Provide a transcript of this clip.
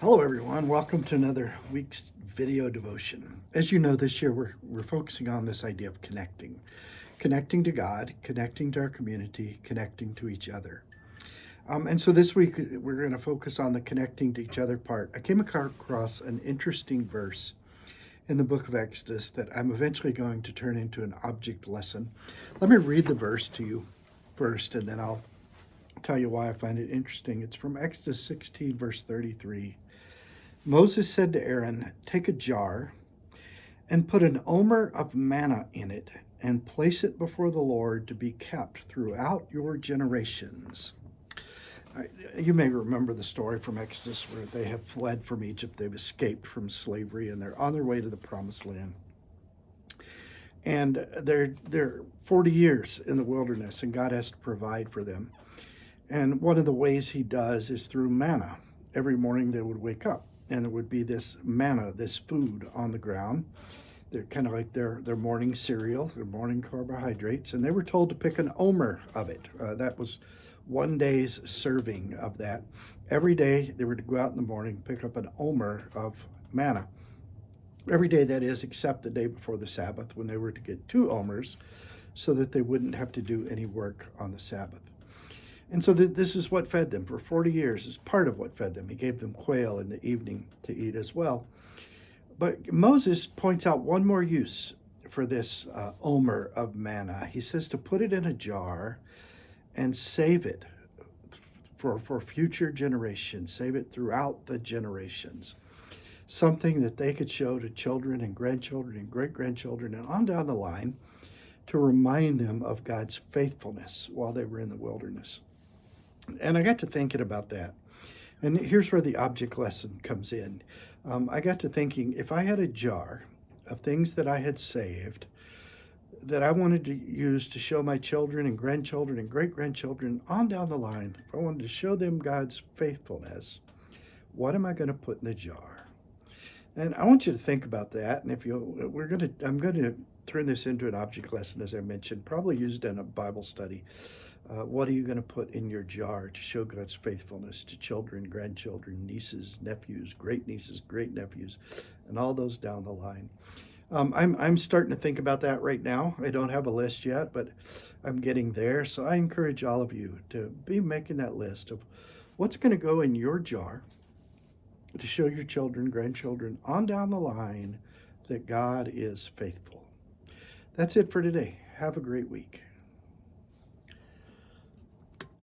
Hello, everyone. Welcome to another week's video devotion. As you know, this year we're focusing on this idea of connecting to God, connecting to our community, connecting to each other. And so this week we're going to focus on the connecting to each other part. I came across an interesting verse in the book of Exodus that I'm eventually going to turn into an object lesson. Let me read the verse to you first, and then I'll tell you why I find it interesting. It's from Exodus 16, verse 33. Moses said to Aaron, "Take a jar and put an omer of manna in it and place it before the Lord to be kept throughout your generations." You may remember the story from Exodus where they have fled from Egypt. They've escaped from slavery and they're on their way to the promised land. And they're 40 years in the wilderness, and God has to provide for them. And one of the ways he does is through manna. Every morning they would wake up and there would be this manna, this food on the ground. They're kind of like their morning cereal, their morning carbohydrates, and they were told to pick an omer of it. That was one day's serving of that. Every day they were to go out in the morning, pick up an omer of manna. Every day, that is, except the day before the Sabbath, when they were to get 2 omers so that they wouldn't have to do any work on the Sabbath. And so this is what fed them for 40 years. It's part of what fed them. He gave them quail in the evening to eat as well. But Moses points out one more use for this omer of manna. He says to put it in a jar and save it for future generations, save it throughout the generations. Something that they could show to children and grandchildren and great-grandchildren and on down the line to remind them of God's faithfulness while they were in the wilderness. And I got to thinking about that. And here's where the object lesson comes in. I got to thinking, if I had a jar of things that I had saved that I wanted to use to show my children and grandchildren and great-grandchildren on down the line, if I wanted to show them God's faithfulness, what am I going to put in the jar? And I want you to think about that. And I'm going to turn this into an object lesson, as I mentioned, probably used in a Bible study. What are you going to put in your jar to show God's faithfulness to children, grandchildren, nieces, nephews, great nieces, great nephews, and all those down the line? I'm starting to think about that right now. I don't have a list yet, but I'm getting there. So I encourage all of you to be making that list of what's going to go in your jar to show your children, grandchildren on down the line that God is faithful. That's it for today. Have a great week.